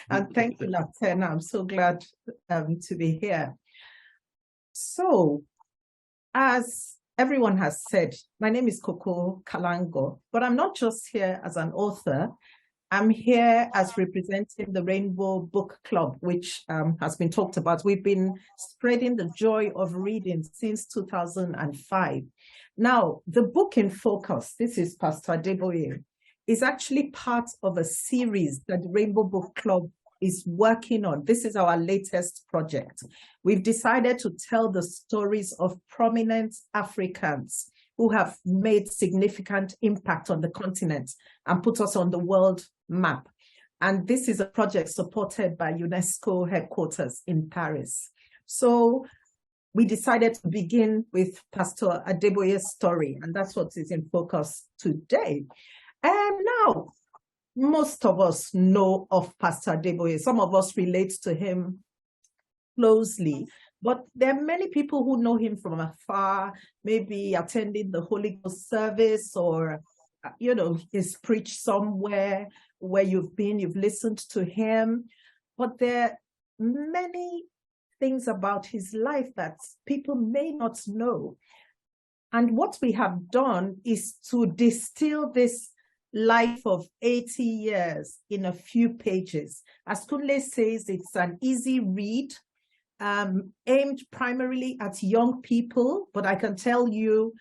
And thank you, Laterna. I'm so glad to be here. So, as everyone has said, my name is Koko Kalango, but I'm not just here as an author. I'm here as representing the Rainbow Book Club, which has been talked about. We've been spreading the joy of reading since 2005. Now, the book in focus, this is Pastor Adeboye, is actually part of a series that the Rainbow Book Club is working on. This is our latest project. We've decided to tell the stories of prominent Africans who have made significant impact on the continent and put us on the world map. And this is a project supported by UNESCO headquarters in Paris. So we decided to begin with Pastor Adeboye's story, and that's what is in focus today. And now, most of us know of Pastor Adeboye. Some of us relate to him closely, but there are many people who know him from afar, maybe attending the Holy Ghost service, or, he's preached somewhere where you've been, you've listened to him. But there are many things about his life that people may not know. And what we have done is to distill this life of 80 years in a few pages. As Kunle says, it's an easy read, aimed primarily at young people, but I can tell you,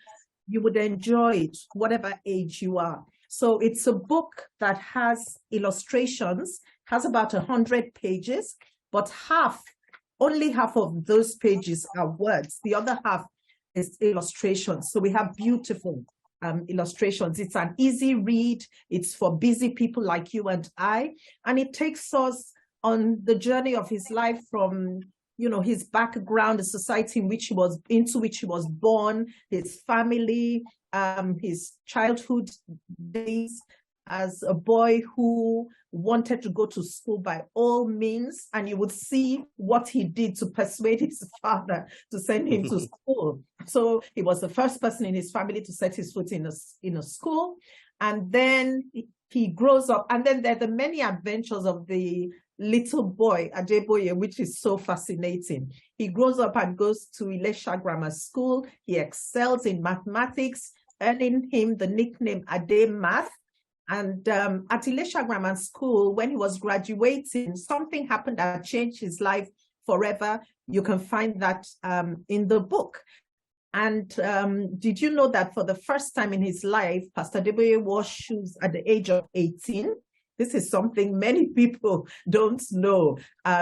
you would enjoy it, whatever age you are. So it's a book that has illustrations, has about 100 pages, but only half of those pages are words. The other half is illustrations. So we have beautiful illustrations. It's an easy read. It's for busy people like you and I. And it takes us on the journey of his life from, his background, the society into which he was born, his family, his childhood days as a boy who wanted to go to school by all means, and you would see what he did to persuade his father to send him to school. So he was the first person in his family to set his foot in a school, and then he grows up, and then there are the many adventures of the little boy, Adeboye, which is so fascinating. He grows up and goes to Ilesha Grammar School. He excels in mathematics, earning him the nickname Ade Math. And at Ilesha Grammar School, when he was graduating, something happened that changed his life forever. You can find that in the book. And did you know that for the first time in his life, Pastor Adeboye wore shoes at the age of 18? This is something many people don't know.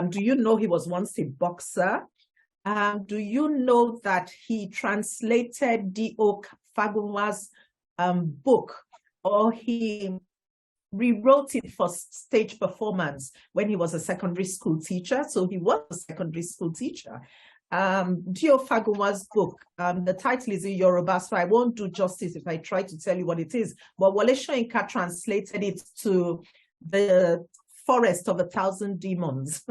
Do you know he was once a boxer? Do you know that he translated D.O. Fagunwa's book, or he rewrote it for stage performance when he was a secondary school teacher? So he was a secondary school teacher. D.O. Fagunwa's book, the title is in Yoruba, so I won't do justice if I try to tell you what it is. But Wole Soyinka translated it to the forest of 1,000 demons.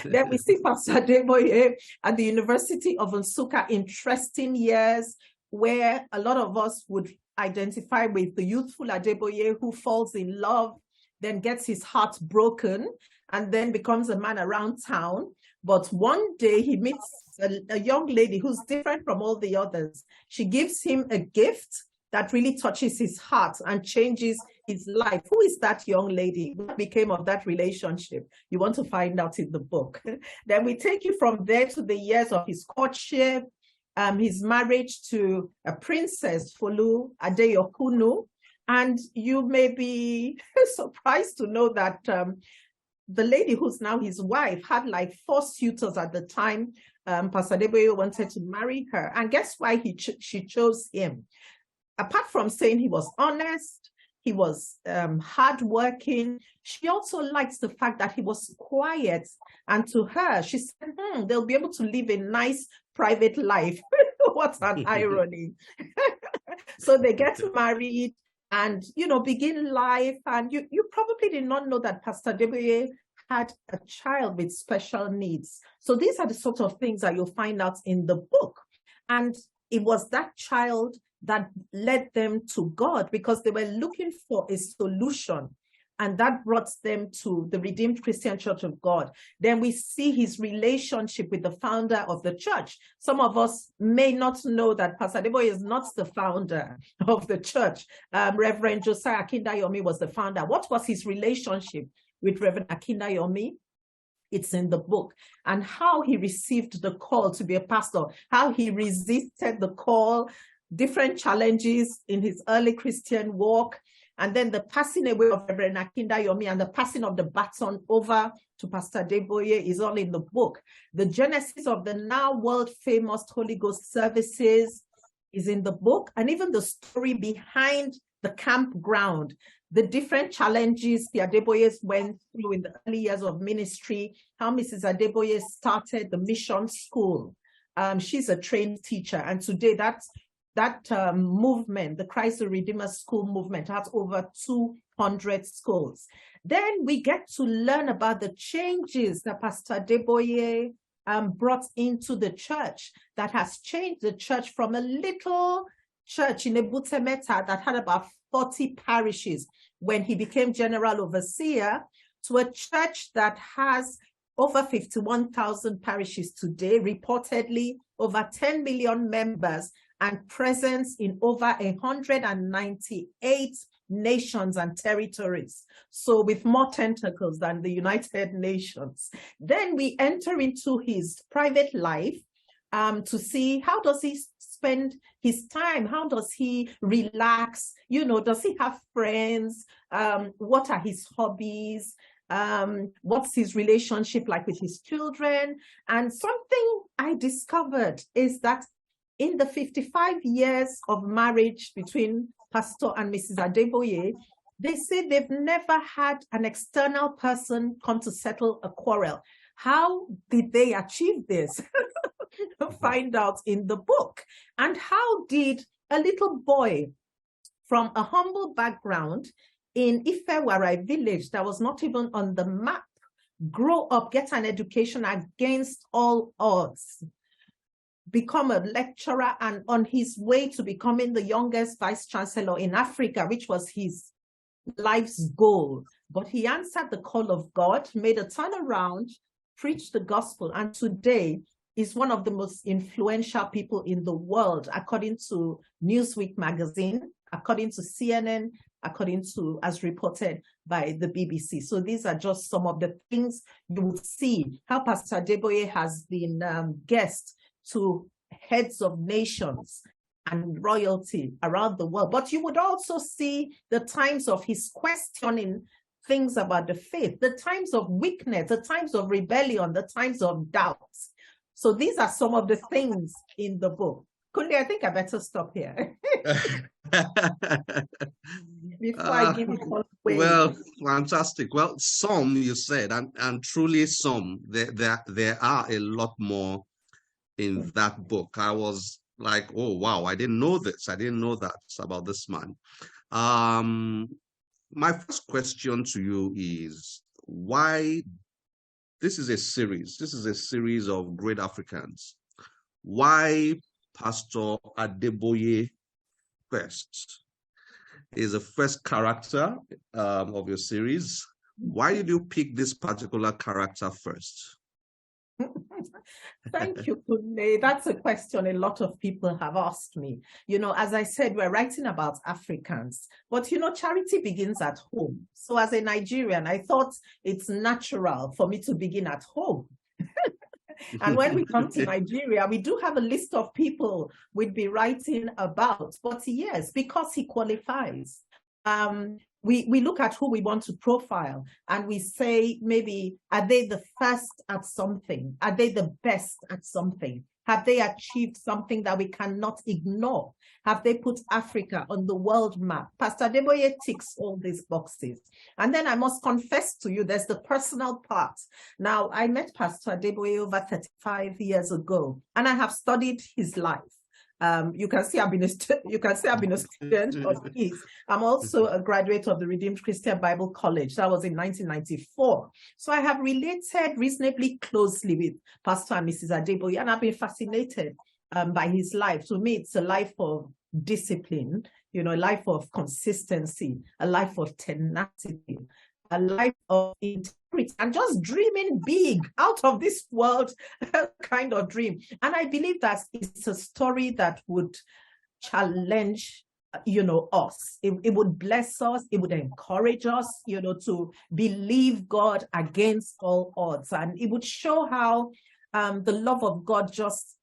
Then we see Pastor Adeboye at the University of Nsukka, interesting years where a lot of us would identify with the youthful Adeboye who falls in love, then gets his heart broken, and then becomes a man around town. But one day he meets a young lady who's different from all the others. She gives him a gift that really touches his heart and changes his life. Who is that young lady? What became of that relationship? You want to find out in the book. Then we take you from there to the years of his courtship, his marriage to a princess, Folu Adeyokunu. And you may be surprised to know that the lady who's now his wife had like 4 suitors at the time. Pastor Adeboye wanted to marry her. And guess why she chose him? Apart from saying he was honest, he was hardworking, she also likes the fact that he was quiet. And to her, she said, they'll be able to live a nice private life. What an irony. So they get married and, begin life. And you probably did not know that Pastor Adeboye had a child with special needs. So these are the sort of things that you'll find out in the book. And it was that child that led them to God, because they were looking for a solution and that brought them to the Redeemed Christian Church of God. Then we see his relationship with the founder of the church. Some of us may not know that Pastor Adeboye is not the founder of the church. Reverend Josiah Akindayomi was the founder. What was his relationship with Reverend Akindayomi? It's in the book. And how he received the call to be a pastor, how he resisted the call, different challenges in his early Christian walk, and then the passing away of Reverend Akindayomi and the passing of the baton over to Pastor Adeboye is all in the book. The genesis of the now world-famous Holy Ghost services is in the book, and even the story behind the campground, the different challenges the Adeboyes went through in the early years of ministry, how Mrs. Adeboye started the mission school. She's a trained teacher, and today that movement, the Christ the Redeemer School movement, has over 200 schools. Then we get to learn about the changes that Pastor Adeboye brought into the church that has changed the church from a little church in Ebutemeta that had about 40 parishes when he became general overseer to a church that has over 51,000 parishes today, reportedly over 10 million members, and presence in over 198 nations and territories. So with more tentacles than the United Nations. Then we enter into his private life to see how does he spend his time? How does he relax? You know, does he have friends? What are his hobbies? What's his relationship like with his children? And something I discovered is that in the 55 years of marriage between Pastor and Mrs. Adeboye, they say they've never had an external person come to settle a quarrel. How did they achieve this? Find out in the book. And how did a little boy from a humble background in Ifewarai village that was not even on the map grow up, get an education against all odds, become a lecturer, and on his way to becoming the youngest vice chancellor in Africa, which was his life's goal. But he answered the call of God, made a turnaround, preached the gospel, and today is one of the most influential people in the world, according to Newsweek magazine, according to CNN, according to, as reported by the BBC. So these are just some of the things you will see, how Pastor Adeboye has been guest to heads of nations and royalty around the world. But you would also see the times of his questioning things about the faith, the times of weakness, the times of rebellion, the times of doubts. So these are some of the things in the book. Kunle, I think I better stop here. Before I give it all away. Well, fantastic. Well, some you said, and truly some. There are a lot more in that book. I was like, oh, wow, I didn't know this. I didn't know that about this man. My first question to you is, why this is a series? This is a series of great Africans. Why Pastor Adeboye first? Is the first character of your series. Why did you pick this particular character first? Thank you, Kunle. That's a question a lot of people have asked me. You know, as I said, we're writing about Africans, but you know, charity begins at home. So as a Nigerian, I thought it's natural for me to begin at home. And when we come to Nigeria, we do have a list of people we'd be writing about. But yes, because he qualifies, we look at who we want to profile and we say, maybe, are they the first at something? Are they the best at something? Have they achieved something that we cannot ignore? Have they put Africa on the world map? Pastor Adeboye ticks all these boxes. And then I must confess to you, there's the personal part. Now, I met Pastor Adeboye over 35 years ago, and I have studied his life. You can see I've been a student of his. I'm also a graduate of the Redeemed Christian Bible College. That was in 1994. So I have related reasonably closely with Pastor and Mrs. Adeboye, and I've been fascinated by his life. To me, it's a life of discipline, you know, a life of consistency, a life of tenacity. a life of integrity and just dreaming big, out of this world kind of dream. And I believe that it's a story that would challenge us. It would bless us. It would encourage us, to believe God against all odds. And it would show how the love of God just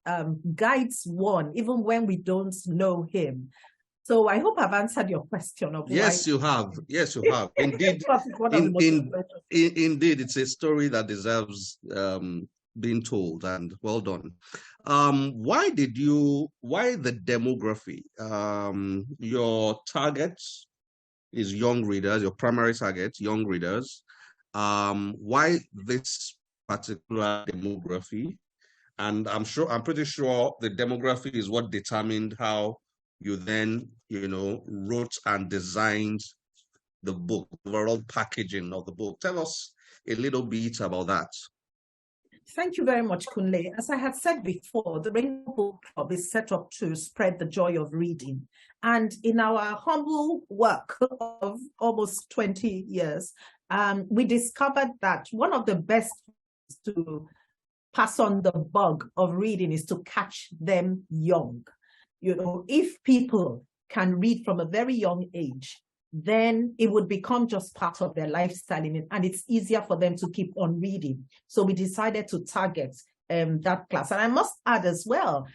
guides one, even when we don't know him. So I hope I've answered your question of yes, why. you have. Yes, you have. Indeed, indeed, it's a story that deserves being told, and well done. Why the demography? Your target is young readers, your primary target, young readers. Why this particular demography? And I'm pretty sure the demography is what determined how you then, wrote and designed the book, the overall packaging of the book. Tell us a little bit about that. Thank you very much, Kunle. As I had said before, the Rainbow Book Club is set up to spread the joy of reading. And in our humble work of almost 20 years, we discovered that one of the best ways to pass on the bug of reading is to catch them young. If people can read from a very young age, then it would become just part of their lifestyle, and it's easier for them to keep on reading. So we decided to target that class. And I must add as well,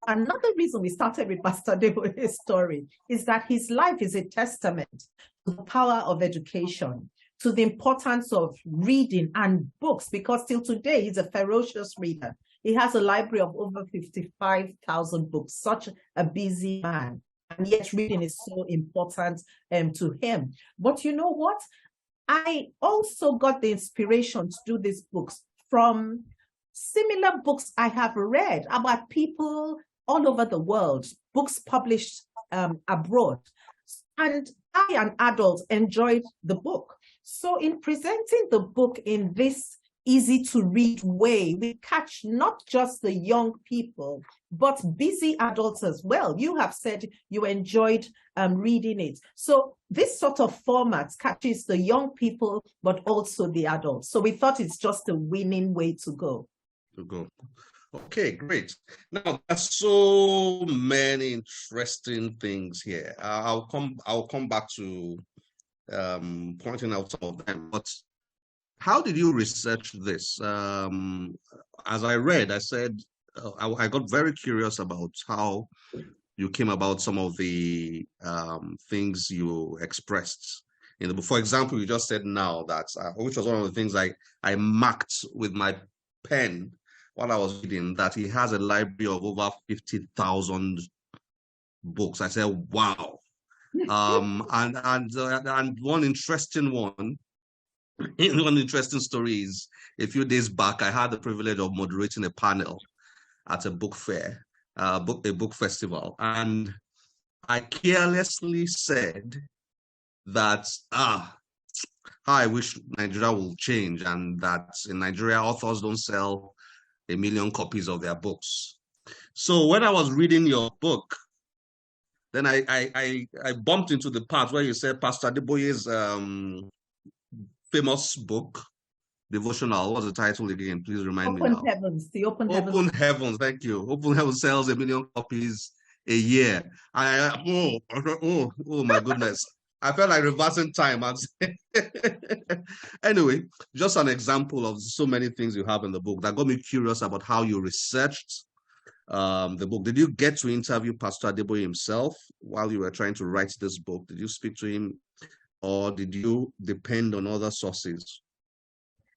another reason we started with Pastor Adeboye's story is that his life is a testament to the power of education, to the importance of reading and books, because till today, he's a ferocious reader. He has a library of over 55,000 books, such a busy man. And yet reading is so important to him. But you know what? I also got the inspiration to do these books from similar books I have read about people all over the world, books published abroad. And I, an adult, enjoyed the book. So in presenting the book in this easy to read way, we catch not just the young people, but busy adults as well. You have said you enjoyed reading it. So this sort of format catches the young people, but also the adults. So we thought it's just a winning way to go. Okay, great. Now there's so many interesting things here. I'll come back to pointing out some of them, but how did you research this? As I read, I said, I got very curious about how you came about some of the things you expressed in the book. For example, you just said now that, which was one of the things I marked with my pen while I was reading, that he has a library of over 50,000 books. I said, wow. And one interesting story is, a few days back, I had the privilege of moderating a panel at a book fair, a book festival, and I carelessly said that I wish Nigeria will change, and that in Nigeria authors don't sell 1 million copies of their books. So when I was reading your book, then I bumped into the part where you said Pastor Adeboye's famous book, devotional. What's the title again? Please remind me now. Open Heavens. The Open Heavens. Open Heavens. Thank you. Open Heavens sells 1 million copies a year. Oh my goodness. I felt like reversing time. Anyway, just an example of so many things you have in the book that got me curious about how you researched the book. Did you get to interview Pastor Adeboye himself while you were trying to write this book? Did you speak to him, or did you depend on other sources?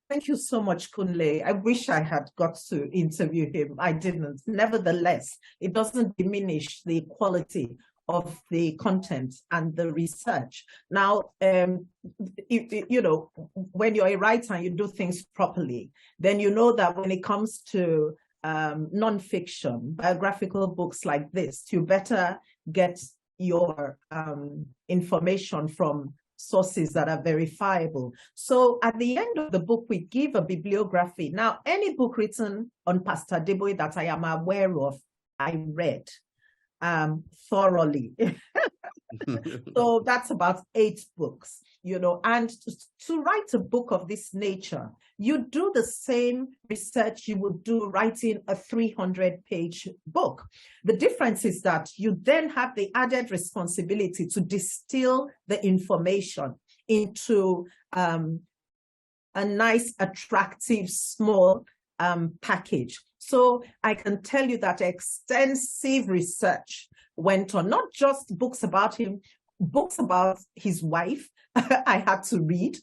Thank you so much, Kunle. I wish I had got to interview him. I didn't. Nevertheless, it doesn't diminish the quality of the content and the research. Now, you know, when you're a writer and you do things properly, then you know that when it comes to nonfiction, biographical books like this, you better get your information from sources that are verifiable. So at the end of the book, we give a bibliography. Now, any book written on Pastor Adeboye that I am aware of, I read thoroughly. So that's about 8 books. and to write a book of this nature, you do the same research you would do writing a 300-page book. The difference is that you then have the added responsibility to distill the information into a nice, attractive, small package. So I can tell you that extensive research went on, not just books about him, books about his wife. I had to read.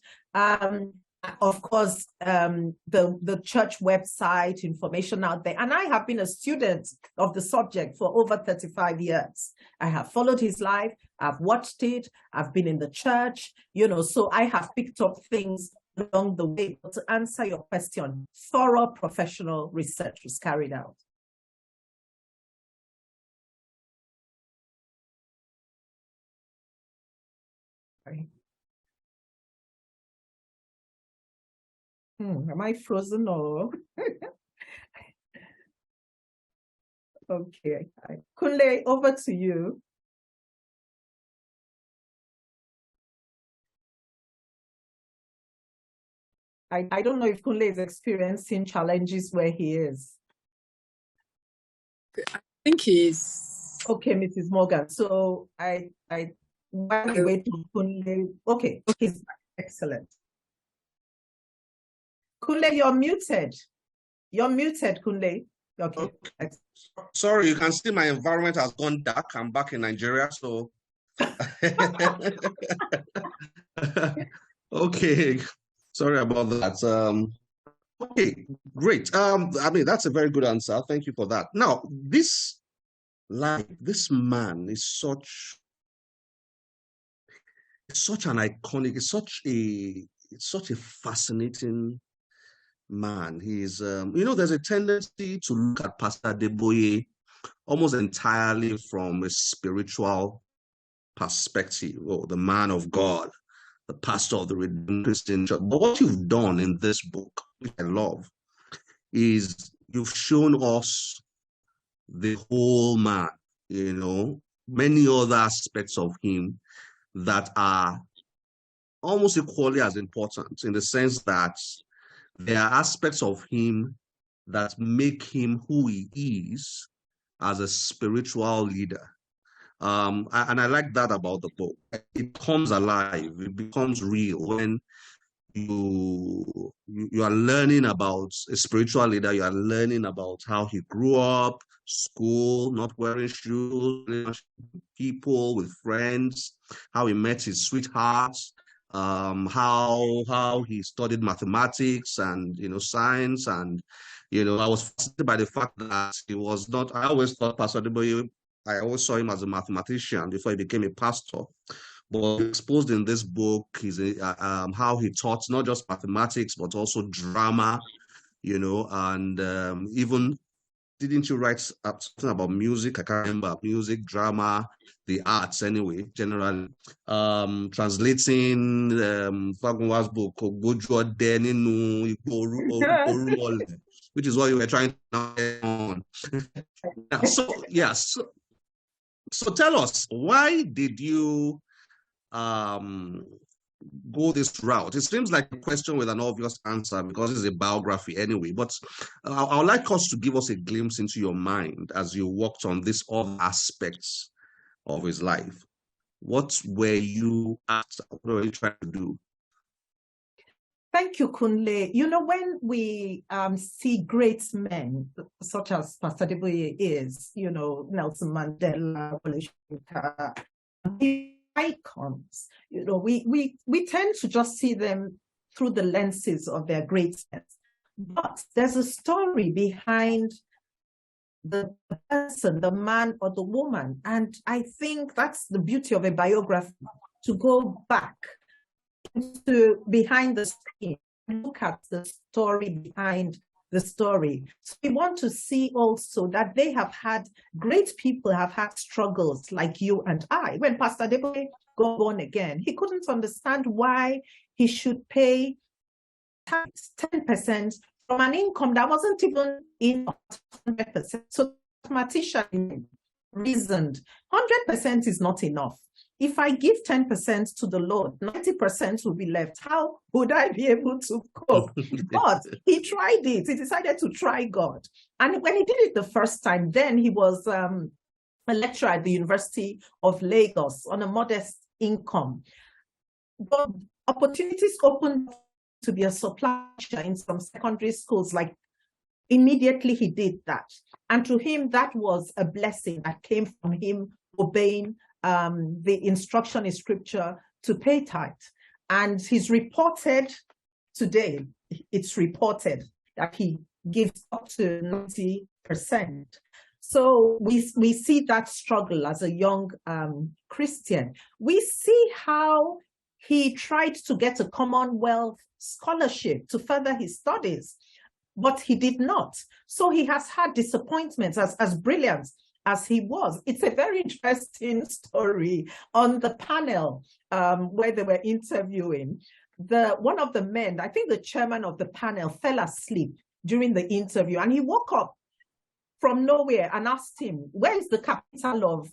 Of course, the church website, information out there. And I have been a student of the subject for over 35 years. I have followed his life. I've watched it. I've been in the church, so I have picked up things along the way. But to answer your question, thorough professional research was carried out. Sorry. Am I frozen or? Okay. Kunle, over to you. I don't know if Kunle is experiencing challenges where he is. I think he's okay, Mrs. Morgan. So while we wait for Kunle, okay, he's excellent. Kunle, you're muted. You're muted, Kunle. Okay. Sorry, you can see my environment has gone dark. I'm back in Nigeria, so okay. Sorry about that. Okay, great. I mean, that's a very good answer. Thank you for that. Now, this man is such an iconic, it's such a fascinating man. He's there's a tendency to look at Pastor Adeboye almost entirely from a spiritual perspective, or the man of God, the pastor of the Redeemed Christian Church. But what you've done in this book, which I love, is you've shown us the whole man, many other aspects of him that are almost equally as important, in the sense that there are aspects of him that make him who he is as a spiritual leader. And I like that about the book. It comes alive, it becomes real when you are learning about a spiritual leader. You are learning about how he grew up, school, not wearing shoes, people, with friends, how he met his sweethearts, how he studied mathematics and science. And I was fascinated by the fact that he was not. I always thought Pastor Adeboye, I always saw him as a mathematician before he became a pastor. But exposed in this book is how he taught not just mathematics but also drama, and even, didn't you write something about music? I can't remember. Music, drama, the arts anyway, generally. Translating Fagunwa's book, which is what you were trying to get on. So tell us, why did you go this route? It seems like a question with an obvious answer because it's a biography anyway, but I would like us to give us a glimpse into your mind as you worked on these other aspects of his life. What were you asked? What were you trying to do? Thank you, Kunle. When we see great men, such as Pastor Adeboye is, Nelson Mandela, icons, we tend to just see them through the lenses of their greatness. But there's a story behind the person, the man or the woman. And I think that's the beauty of a biography, to go back to behind the screen and look at the story behind the story. So we want to see also that great people have had struggles like you and I. When Pastor Adeboye got born again, he couldn't understand why he should pay tax 10% from an income that wasn't even in 100%. So mathematician reasoned, 100% is not enough. If I give 10% to the Lord, 90% will be left. How would I be able to cope? But he tried it. He decided to try God. And when he did it the first time, then he was a lecturer at the University of Lagos on a modest income. But opportunities opened to be a supply teacher in some secondary schools. Like, immediately he did that. And to him, that was a blessing that came from him obeying the instruction in scripture to pay tithe. And he's reported today, it's reported that he gives up to 90%. So we see that struggle as a young Christian. We see how he tried to get a Commonwealth scholarship to further his studies, but he did not. So he has had disappointments as brilliant as he was. It's a very interesting story. On the panel where they were interviewing, one of the men, I think the chairman of the panel, fell asleep during the interview, and he woke up from nowhere and asked him, where is the capital of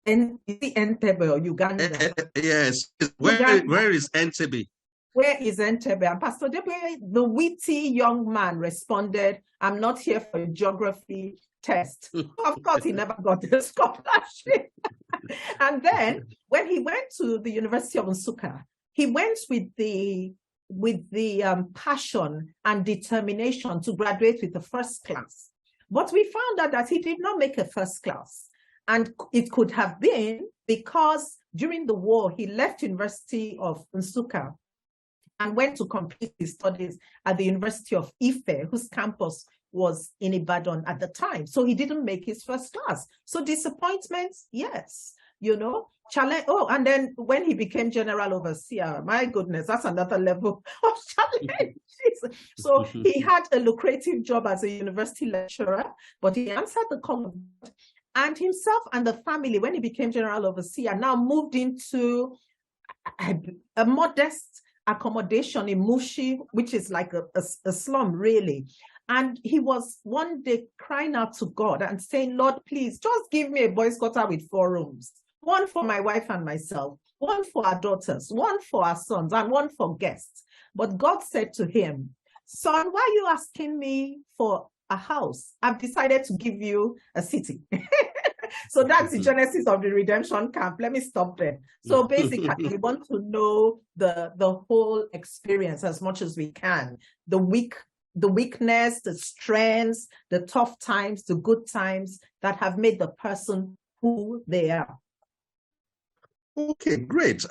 Entebbe or Uganda? Yes. Where is Entebbe? Where is Entebbe? And Pastor Adeboye, the witty young man, responded, I'm not here for a geography test. Of course, he never got the scholarship. And then when he went to the University of Nsukka, he went with the passion and determination to graduate with the first class. But we found out that he did not make a first class. And it could have been because during the war, he left University of Nsukka and went to complete his studies at the University of Ife, whose campus was in Ibadan at the time. So he didn't make his first class. So disappointments, yes, challenge. Oh, and then when he became general overseer, my goodness, that's another level of challenge. So he had a lucrative job as a university lecturer, but he answered the call of God. And himself and the family, when he became general overseer, now moved into a modest accommodation in Mushi, which is like a slum, really. And he was one day crying out to God and saying, Lord, please just give me a boys' quarter with 4 rooms. One for my wife and myself, one for our daughters, one for our sons, and one for guests. But God said to him, son, why are you asking me for a house? I've decided to give you a city. So that's the genesis of the redemption camp. Let me stop there. So basically, we want to know the whole experience as much as we can. The weakness, the strengths, the tough times, the good times that have made the person who they are. Okay, great.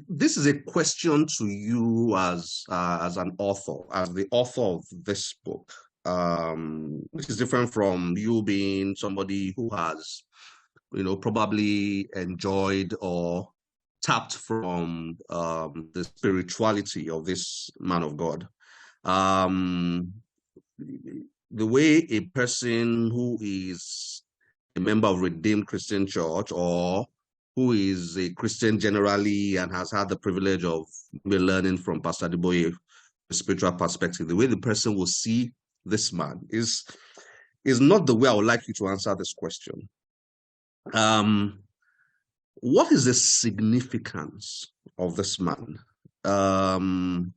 This is a question to you as an author, as the author of this book, which is different from you being somebody who has, probably enjoyed or tapped from the spirituality of this man of God. The way a person who is a member of Redeemed Christian Church or who is a Christian generally and has had the privilege of learning from Pastor Adeboye, the spiritual perspective, the way the person will see this man is not the way I would like you to answer this question. What is the significance of this man? And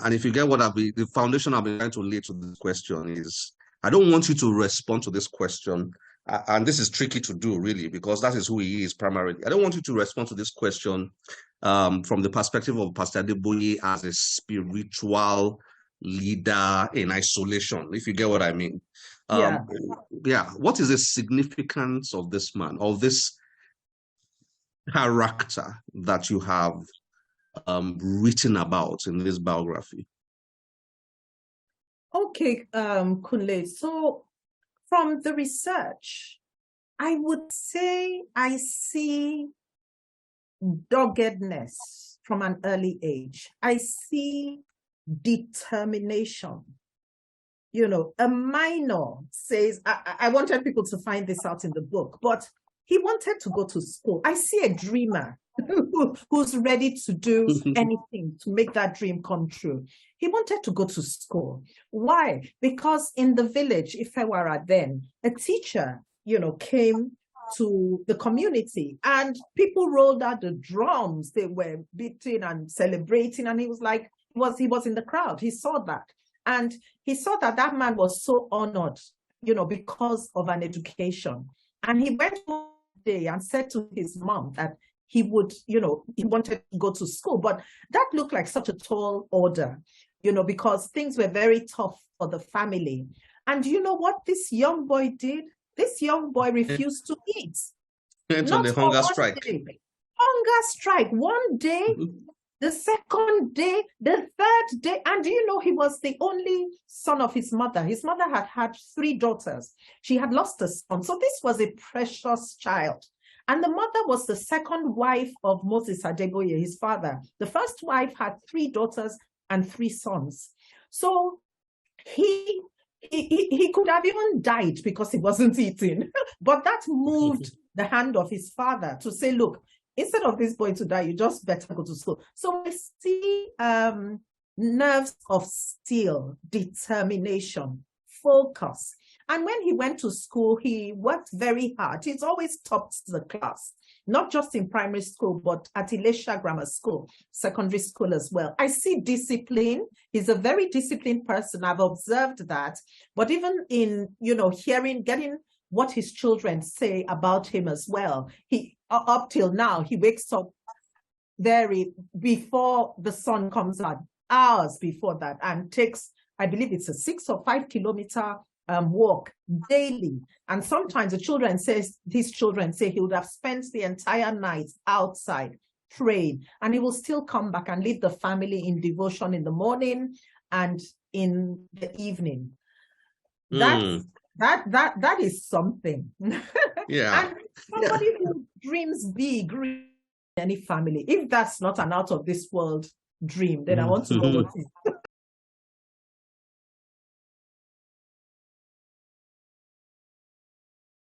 if you get what the foundation I've been trying to lay to this question is, I don't want you to respond to this question. And this is tricky to do, really, because that is who he is primarily. I don't want you to respond to this question from the perspective of Pastor Adeboye as a spiritual leader in isolation, if you get what I mean. Yeah. What is the significance of this man, of this character that you have written about in this biography? Okay, Kunle. So from the research, I would say I see doggedness from an early age. I see determination. A minor says, I wanted people to find this out in the book, but he wanted to go to school. I see a dreamer. who's ready to do anything to make that dream come true. He wanted to go to school. Why? Because in the village, Ifewara then, a teacher, came to the community and people rolled out the drums. They were beating and celebrating. And he was like, he was in the crowd. He saw that. And he saw that that man was so honored, because of an education. And he went one day and said to his mom that he would, he wanted to go to school. But that looked like such a tall order, because things were very tough for the family. And you know what this young boy did? This young boy refused to eat. Went on the hunger strike. Hunger strike. One day, the second day, the third day. And he was the only son of his mother. His mother had 3 daughters. She had lost a son. So this was a precious child. And the mother was the second wife of Moses Adeboye, his father. The first wife had 3 daughters and 3 sons. So he could have even died because he wasn't eating. But that moved the hand of his father to say, look, instead of this boy to die, you just better go to school. So we see nerves of steel, determination, focus. And when he went to school, he worked very hard. He's always topped the class, not just in primary school, but at Elisha Grammar School, secondary school as well. I see discipline. He's a very disciplined person. I've observed that. But even in, getting what his children say about him as well, he up till now, he wakes up before the sun comes out, hours before that, and takes, I believe it's a 6 or 5 kilometer walk daily. And sometimes his children say he would have spent the entire night outside praying, and he will still come back and lead the family in devotion in the morning and in the evening. That is something. Yeah. And somebody who dreams big in any family, if that's not an out of this world dream, then I want to know what is.